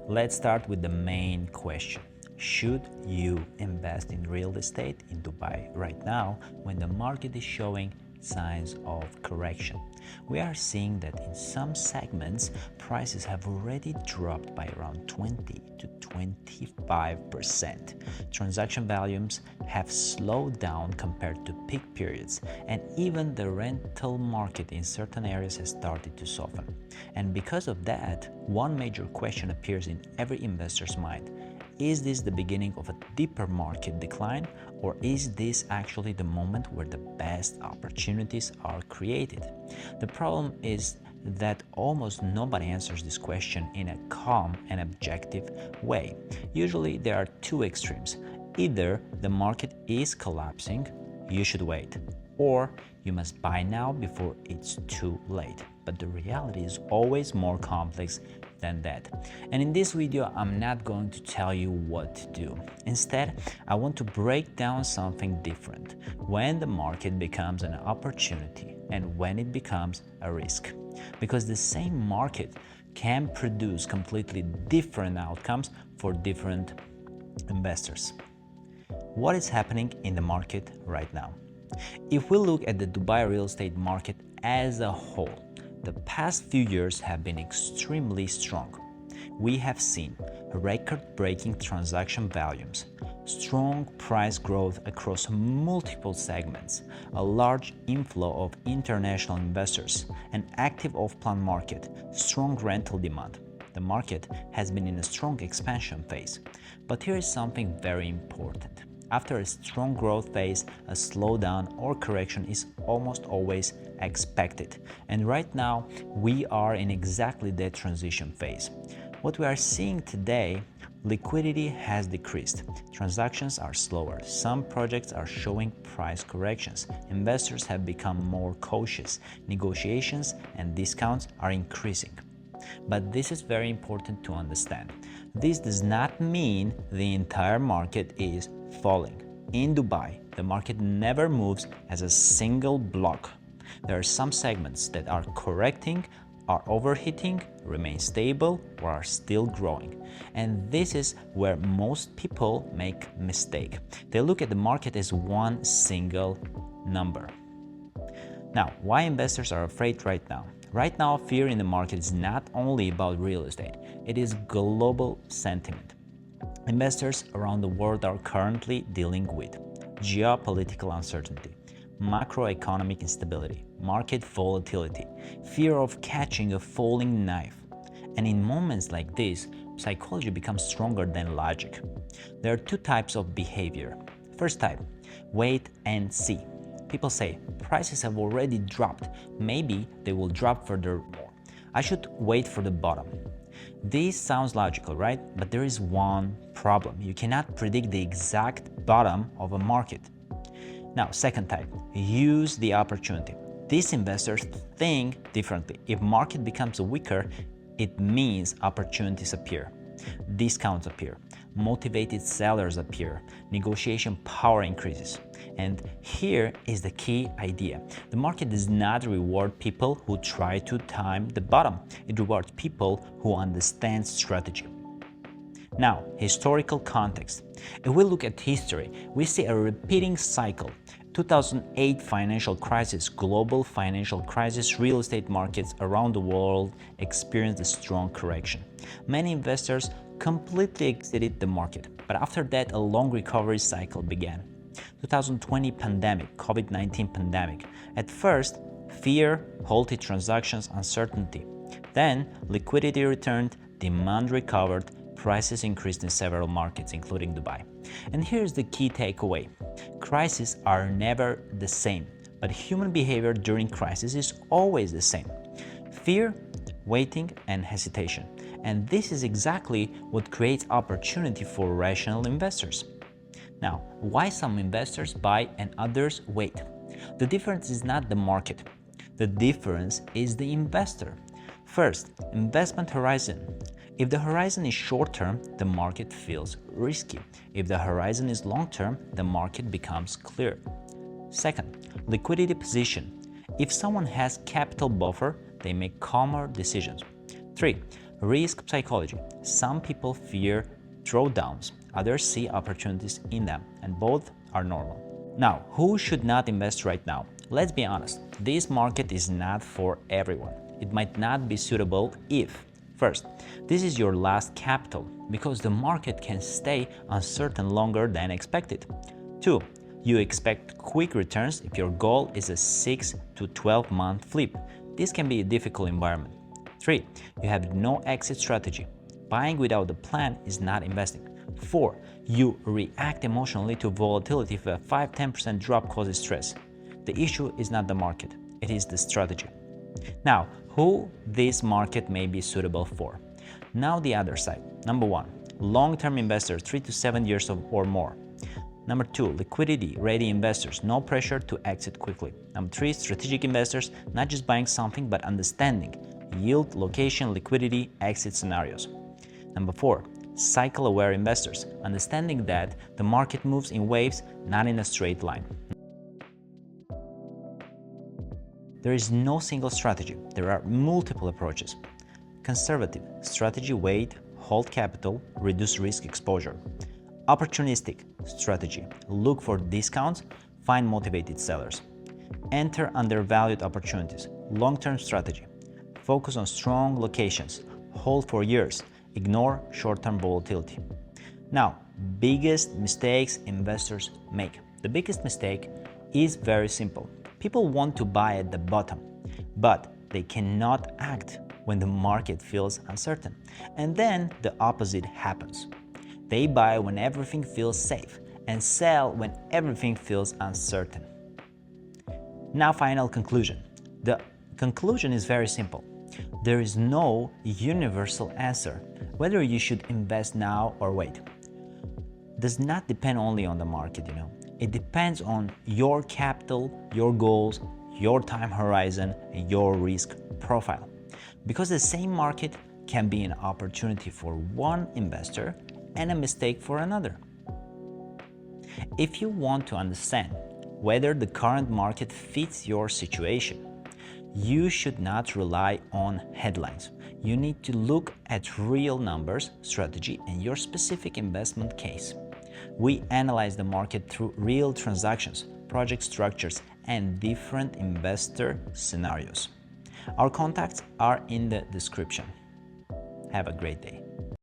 Let's start with the main question. Should you invest in real estate in Dubai right now when the market is showing signs of correction? We are seeing that in some segments, prices have already dropped by around 20 to 25%. Transaction volumes have slowed down compared to peak periods, and even the rental market in certain areas has started to soften. And because of that, one major question appears in every investor's mind. Is this the beginning of a deeper market decline, or is this actually the moment where the best opportunities are created? The problem is that almost nobody answers this question in a calm and objective way. Usually there are two extremes. Either the market is collapsing, you should wait, or you must buy now before it's too late. But the reality is always more complex than that. And in this video, I'm not going to tell you what to do. Instead, I want to break down something different: when the market becomes an opportunity and when it becomes a risk. Because the same market can produce completely different outcomes for different investors. What is happening in the market right now? If we look at the Dubai real estate market as a whole, the past few years have been extremely strong. We have seen record-breaking transaction volumes, strong price growth across multiple segments, a large inflow of international investors, an active off-plan market, strong rental demand. The market has been in a strong expansion phase. But here is something very important. After a strong growth phase, a slowdown or correction is almost always expected. And right now, we are in exactly that transition phase. What we are seeing today, liquidity has decreased. Transactions are slower. Some projects are showing price corrections. Investors have become more cautious. Negotiations and discounts are increasing. But this is very important to understand. This does not mean the entire market is falling. In Dubai, the market never moves as a single block. There are some segments that are correcting, are overheating, remain stable, or are still growing. And this is where most people make a mistake. They look at the market as one single number. Now, why investors are afraid right now? Right now, fear in the market is not only about real estate, it is global sentiment. Investors around the world are currently dealing with geopolitical uncertainty, macroeconomic instability, market volatility, fear of catching a falling knife. And in moments like this, psychology becomes stronger than logic. There are two types of behavior. First type, wait and see. People say, prices have already dropped, maybe they will drop further more. I should wait for the bottom. This sounds logical, right? But there is one problem. You cannot predict the exact bottom of a market. Now, second type, use the opportunity. These investors think differently. If market becomes weaker, it means opportunities appear. Discounts appear. Motivated sellers appear. Negotiation power increases. And here is the key idea. The market does not reward people who try to time the bottom. It rewards people who understand strategy. Now, historical context. If we look at history, we see a repeating cycle. 2008 financial crisis, global financial crisis, real estate markets around the world experienced a strong correction. Many investors completely exited the market, but after that a long recovery cycle began. 2020 pandemic, COVID-19 pandemic. At first, fear halted transactions, uncertainty. Then liquidity returned, demand recovered, prices increased in several markets, including Dubai. And here's the key takeaway. Crises are never the same, but human behavior during crisis is always the same. Fear, waiting, and hesitation. And this is exactly what creates opportunity for rational investors. Now, why some investors buy and others wait? The difference is not the market. The difference is the investor. First, investment horizon. If the horizon is short-term, the market feels risky. If the horizon is long-term, the market becomes clear. Second, liquidity position. If someone has capital buffer, they make calmer decisions. 3. Risk psychology. Some people fear drawdowns, others see opportunities in them, and both are normal. Now, who should not invest right now? Let's be honest, this market is not for everyone. It might not be suitable if, first, this is your last capital because the market can stay uncertain longer than expected. 2. You expect quick returns if your goal is a 6 to 12-month flip. This can be a difficult environment. 3. You have no exit strategy. Buying without a plan is not investing. 4. You react emotionally to volatility if a 5-10% drop causes stress. The issue is not the market, it is the strategy. Now, who this market may be suitable for? Now the other side. Number 1, long-term investors, 3 to 7 years or more. Number 2, liquidity-ready investors, no pressure to exit quickly. Number 3, strategic investors, not just buying something but understanding yield, location, liquidity, exit scenarios. Number 4, cycle-aware investors, understanding that the market moves in waves, not in a straight line. There is no single strategy. There are multiple approaches. Conservative strategy: wait, hold capital, reduce risk exposure. Opportunistic strategy: look for discounts, find motivated sellers. Enter undervalued opportunities. Long-term strategy: focus on strong locations, hold for years, ignore short-term volatility. Now, biggest mistakes investors make. The biggest mistake is very simple. People want to buy at the bottom, but they cannot act when the market feels uncertain. And then the opposite happens. They buy when everything feels safe and sell when everything feels uncertain. Now, final conclusion. The conclusion is very simple. There is no universal answer whether you should invest now or wait. Does not depend only on the market, It depends on your capital, your goals, your time horizon, and your risk profile. Because the same market can be an opportunity for one investor and a mistake for another. If you want to understand whether the current market fits your situation, you should not rely on headlines. You need to look at real numbers, strategy, and your specific investment case. We analyze the market through real transactions, project structures, and different investor scenarios. Our contacts are in the description. Have a great day.